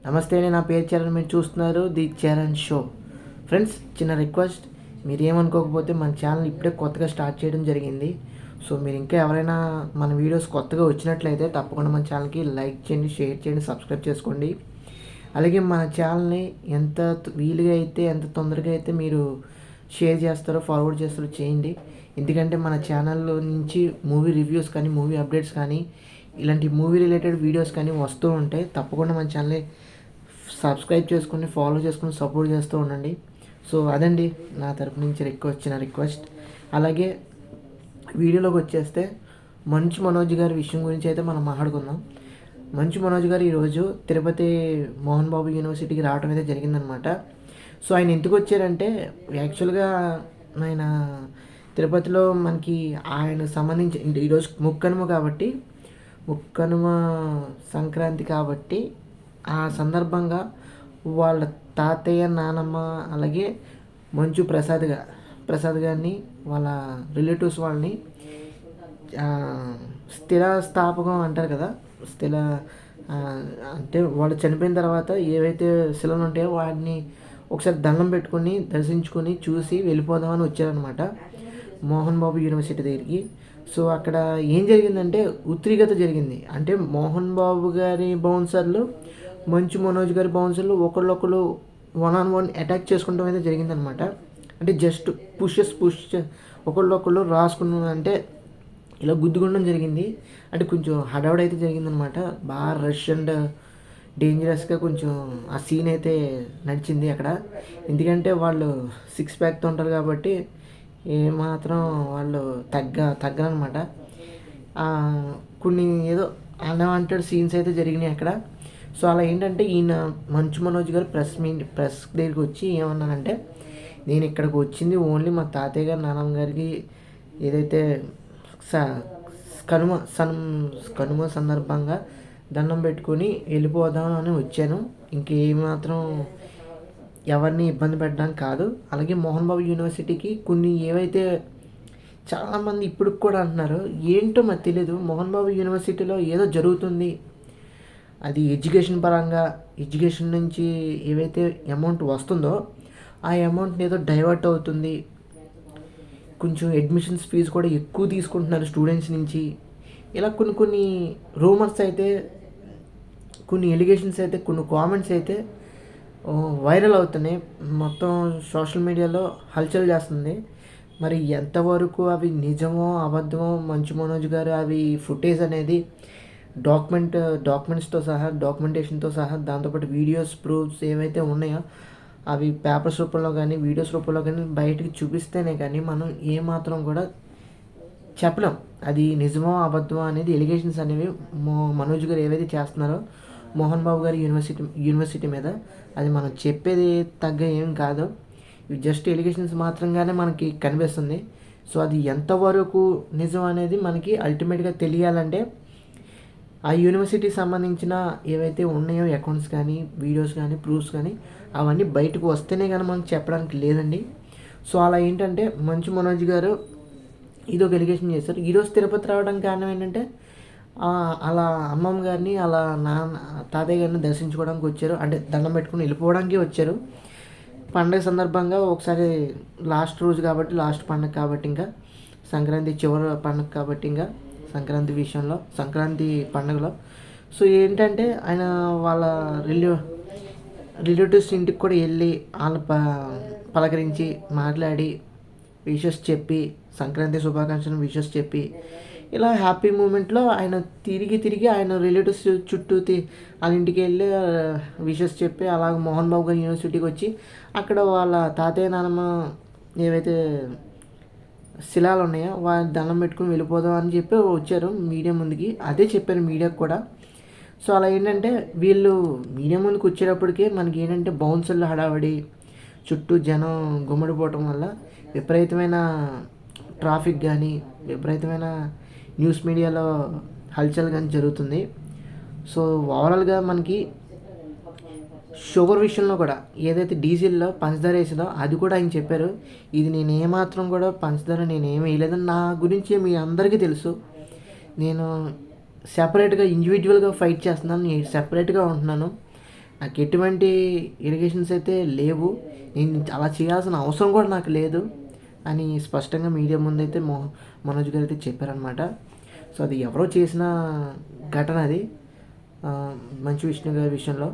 నమస్తే అండి, నా పేరు చరణ్. మీరు చూస్తున్నారు ది చరణ్ షో. ఫ్రెండ్స్, చిన్న రిక్వెస్ట్, మీరు ఏమనుకోకపోతే మన ఛానల్ ఇప్పుడే కొత్తగా స్టార్ట్ చేయడం జరిగింది. సో మీరు ఇంకా ఎవరైనా మన వీడియోస్ కొత్తగా వచ్చినట్లయితే తప్పకుండా మన ఛానల్కి లైక్ చేయండి, షేర్ చేయండి, సబ్స్క్రైబ్ చేసుకోండి. అలాగే మన ఛానల్ని ఎంత వీలుగా అయితే, ఎంత తొందరగా అయితే మీరు షేర్ చేస్తారో, ఫార్వర్డ్ చేస్తారో చేయండి. ఎందుకంటే మన ఛానల్లో నుంచి మూవీ రివ్యూస్ కానీ, మూవీ అప్డేట్స్ కానీ, ఇలాంటి మూవీ రిలేటెడ్ వీడియోస్ కానీ వస్తూ ఉంటాయి. తప్పకుండా మన ఛానల్ని సబ్స్క్రైబ్ చేసుకుని, ఫాలో చేసుకుని, సపోర్ట్ చేస్తూ ఉండండి. సో అదండి నా తరపు నుంచి రిక్వెస్ట్. అలాగే వీడియోలోకి వచ్చేస్తే మంచు మనోజ్ గారి విషయం గురించి అయితే మనం మాట్లాడుకుందాం. మంచు మనోజ్ గారు ఈరోజు తిరుపతి మోహన్ బాబు యూనివర్సిటీకి రావడం అయితే జరిగిందనమాట. సో ఆయన ఎందుకు వచ్చారంటే, యాక్చువల్గా ఆయన తిరుపతిలో మనకి ఆయన సంబంధించి ఈరోజు ముక్కనుమ సంక్రాంతి కాబట్టి ఆ సందర్భంగా వాళ్ళ తాతయ్య, నానమ్మ, అలాగే మంచు ప్రసాద్ గారిని వాళ్ళ రిలేటివ్స్ వాళ్ళని స్థాపకం అంటారు కదా, అంటే వాళ్ళు చనిపోయిన తర్వాత ఏవైతే శిలలు ఉంటాయో వాటిని ఒకసారి దండం పెట్టుకుని, దర్శించుకొని, చూసి వెళ్ళిపోదామని వచ్చారనమాట మోహన్ బాబు యూనివర్సిటీ దగ్గరికి. సో అక్కడ ఏం జరిగిందంటే ఉత్రిగత జరిగింది. అంటే మోహన్ బాబు గారి బౌన్సర్లు, మంచు మనోజ్ గారి బౌన్సర్లు ఒకళ్ళొకళ్ళు 1-on-1 అటాక్ చేసుకుంటాం అయితే జరిగిందనమాట. అంటే జస్ట్ పుష్ ఒకళ్ళొకళ్ళు రాసుకున్న, అంటే ఇలా గుద్దుకుండడం జరిగింది. అంటే కొంచెం హడావుడైతే జరిగిందనమాట. బాగా రష్ అండ్ డేంజరస్గా కొంచెం ఆ సీన్ అయితే నడిచింది అక్కడ. ఎందుకంటే వాళ్ళు 6 ప్యాక్తో ఉంటారు కాబట్టి ఏమాత్రం వాళ్ళు తగ్గనమాట. కొన్ని ఏదో అన్వాంటెడ్ సీన్స్ అయితే జరిగినాయి అక్కడ. సో అలా ఏంటంటే ఈయన మంచు మనోజ్ గారు ప్రెస్ దగ్గరికి వచ్చి ఏమన్నానంటే, నేను ఇక్కడికి వచ్చింది ఓన్లీ మా తాతయ్య గారు, నాన్నమ్మ గారికి ఏదైతే కనుమ సందర్భంగా దండం పెట్టుకొని వెళ్ళిపోదాం అని వచ్చాను. ఇంకేమాత్రం ఎవరిని ఇబ్బంది పెట్టడానికి కాదు. అలాగే మోహన్ బాబు యూనివర్సిటీకి కొన్ని ఏవైతే చాలామంది ఇప్పటికి కూడా అంటున్నారు, ఏంటో మాకు తెలియదు, మోహన్ బాబు యూనివర్సిటీలో ఏదో జరుగుతుంది, అది ఎడ్యుకేషన్ నుంచి ఏవైతే అమౌంట్ వస్తుందో ఆ అమౌంట్ని ఏదో డైవర్ట్ అవుతుంది, కొంచెం అడ్మిషన్స్ ఫీజు కూడా ఎక్కువ తీసుకుంటున్నారు స్టూడెంట్స్ నుంచి. ఇలా కొన్ని రూమర్స్ అయితే, కొన్ని ఎలిగేషన్స్ అయితే, కొన్ని కామెంట్స్ అయితే వైరల్ అవుతున్నాయి. మొత్తం సోషల్ మీడియాలో హల్చల్ చేస్తుంది. మరి ఎంతవరకు అవి నిజమో అబద్ధమో, మంచు మనోజ్ గారు అవి ఫుటేజ్ అనేది డాక్యుమెంటేషన్తో సహా దాంతోపాటు వీడియోస్, ప్రూఫ్స్ ఏవైతే ఉన్నాయో అవి పేపర్స్ రూపంలో కానీ, వీడియోస్ రూపంలో కానీ బయటికి చూపిస్తేనే కానీ మనం ఏమాత్రం కూడా చెప్పలేం అది నిజమో అబద్ధమో అనేది. ఎలిగేషన్స్ అనేవి మనోజ్ గారు ఏవైతే చేస్తున్నారో మోహన్ బాబు గారి యూనివర్సిటీ మీద, అది మనం చెప్పేది తగ్గ ఏం కాదు. ఇవి జస్ట్ ఎలిగేషన్స్ మాత్రంగానే మనకి కనిపిస్తుంది. సో అది ఎంతవరకు నిజం అనేది మనకి అల్టిమేట్గా తెలియాలంటే ఆ యూనివర్సిటీకి సంబంధించిన ఏవైతే ఉన్నాయో అకౌంట్స్ కానీ, వీడియోస్ కానీ, ప్రూఫ్స్ కానీ అవన్నీ బయటకు వస్తేనే కానీ మనకు చెప్పడానికి లేదండి. సో అలా ఏంటంటే మంచు మనోజ్ గారు ఇదొక ఎలిగేషన్ చేశారు. ఈరోజు తిరుపతి రావడానికి కారణం ఏంటంటే అలా అమ్మమ్మ గారిని, అలా తాతయ్య గారిని దర్శించుకోవడానికి వచ్చారు. అంటే దండం పెట్టుకుని వెళ్ళిపోవడానికి వచ్చారు. పండగ సందర్భంగా ఒకసారి లాస్ట్ రోజు కాబట్టి, లాస్ట్ పండగ కాబట్టి, ఇంకా సంక్రాంతి చివరి పండగ కాబట్టి, ఇంకా సంక్రాంతి పండుగలో సో ఏంటంటే ఆయన వాళ్ళ రిలేటివ్స్ ఇంటికి కూడా వెళ్ళి వాళ్ళ పలకరించి, మాట్లాడి, విషెస్ చెప్పి, సంక్రాంతి శుభాకాంక్షలు విషెస్ చెప్పి, ఇలా హ్యాపీ మూమెంట్లో ఆయన తిరిగి ఆయన రిలేటివ్స్ చుట్టూ వాళ్ళ ఇంటికి వెళ్ళి విషెస్ చెప్పి, అలాగ మోహన్ బాబు గారి యూనివర్సిటీకి వచ్చి అక్కడ వాళ్ళ తాతయ్య, నాన్నమ్మ ఏవైతే శిలాలు ఉన్నాయో వాళ్ళని దండం పెట్టుకుని వెళ్ళిపోదాం అని చెప్పి వచ్చారు మీడియా ముందుకి. అదే చెప్పారు మీడియాకు కూడా. సో అలా ఏంటంటే వీళ్ళు మీడియా ముందుకు వచ్చేటప్పటికే మనకి ఏంటంటే బౌన్సర్లు హడావడి, చుట్టూ జనం గుమ్మడిపోవటం వల్ల విపరీతమైన ట్రాఫిక్ కానీ, విపరీతమైన న్యూస్ మీడియాలో హల్చల్ కానీ జరుగుతుంది. సో ఓవరాల్గా మనకి షుగర్ విషయంలో కూడా ఏదైతే డీజిల్లో పంచదార వేసిందో అది కూడా ఆయన చెప్పారు, ఇది నేను ఏమాత్రం కూడా పంచదార నేనేమి వేయలేదని. నా గురించి మీ అందరికీ తెలుసు, నేను సెపరేట్గా ఇండివిజువల్గా ఫైట్ చేస్తున్నాను, నేను సెపరేట్గా ఉంటున్నాను. నాకు ఎటువంటి ఎలిగేషన్స్ అయితే లేవు, నేను అలా చేయాల్సిన అవసరం కూడా నాకు లేదు అని స్పష్టంగా మీడియా ముందైతే మనోజ్ గారు అయితే చెప్పారనమాట. సో అది ఎవరో చేసిన ఘటన అది, మంచు విష్ణు గారి విషయంలో.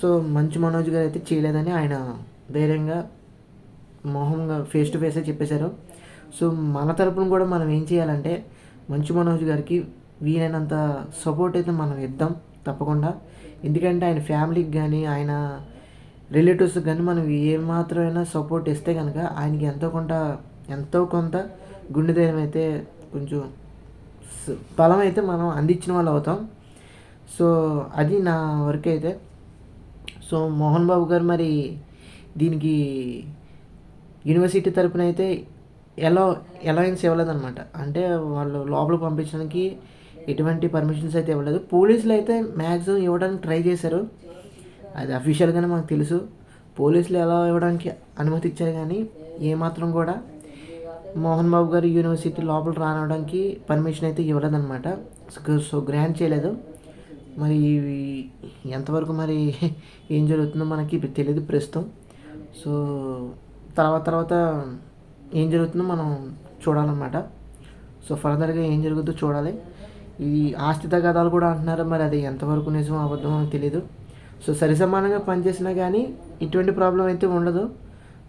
సో మంచు మనోజ్ గారు అయితే చేయలేదని ఆయన ధైర్యంగా మొహంగా ఫేస్ టు ఫేసే చెప్పేశారు. సో మన తరపున కూడా మనం ఏం చేయాలంటే మంచు మనోజ్ గారికి వీలైనంత సపోర్ట్ అయితే మనం ఇద్దాం తప్పకుండా. ఎందుకంటే ఆయన ఫ్యామిలీకి కానీ ఆయన రిలేటివ్స్కి కానీ మనం ఏమాత్రమైనా సపోర్ట్ ఇస్తే కనుక ఆయనకి ఎంతో కొంత గుండె ధైర్యం అయితే కొంచెం బలం అయితే మనం అందించిన వాళ్ళు అవుతాం. సో అది నా వర్క్ అయితే. సో మోహన్ బాబు గారు మరి దీనికి యూనివర్సిటీ తరపున అయితే అలవెన్స్ ఇవ్వలేదన్నమాట. అంటే వాళ్ళు లోపలికి పంపించడానికి ఎటువంటి పర్మిషన్స్ అయితే ఇవ్వలేదు. పోలీసులు అయితే మ్యాక్సిమం ఇవ్వడానికి ట్రై చేశారు, అది అఫీషియల్గానే మనకు తెలుసు. పోలీసులు ఎలా ఇవ్వడానికి అనుమతి ఇచ్చారు కానీ ఏమాత్రం కూడా మోహన్ బాబు గారు యూనివర్సిటీ లోపల రావడానికి పర్మిషన్ అయితే ఇవ్వలేదన్నమాట. సో గ్రాంట్ చేయలేదు. మరి ఎంతవరకు మరి ఏం జరుగుతుందో మనకి తెలియదు ప్రస్తుతం. సో తర్వాత ఏం జరుగుతుందో మనం చూడాలన్నమాట. సో ఫర్దర్గా ఏం జరుగుతుందో చూడాలి. ఈ ఆస్తి తగాదాలు కూడా అంటున్నారు, మరి అది ఎంతవరకు నిజం అబద్ధం అని తెలియదు. సో సరిసమానంగా పనిచేసినా కానీ ఇటువంటి ప్రాబ్లం అయితే ఉండదు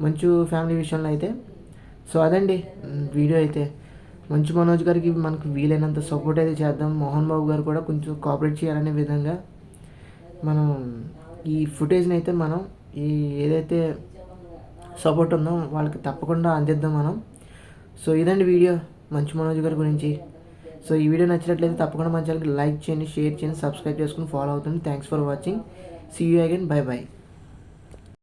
మంచు ఫ్యామిలీ విషయంలో అయితే. సో అదండి వీడియో అయితే. మంచు మనోజ్ గారికి మనకు వీలైనంత సపోర్ట్ అయితే చేద్దాం. మోహన్ బాబు గారు కూడా కొంచెం కోఆపరేట్ చేయాలనే విధంగా మనం ఈ ఫుటేజ్ని అయితే మనం ఏదైతే సపోర్ట్ ఉందో వాళ్ళకి తప్పకుండా అందిద్దాం మనం. సో ఇదండి వీడియో మంచు మనోజ్ గారి గురించి. సో ఈ వీడియో నచ్చినట్లయితే తప్పకుండా మన ఛానల్కి లైక్ చేయండి, షేర్ చేయండి, సబ్స్క్రైబ్ చేసుకుని ఫాలో అవుతుంది. Thanks for watching. See you again. Bye by.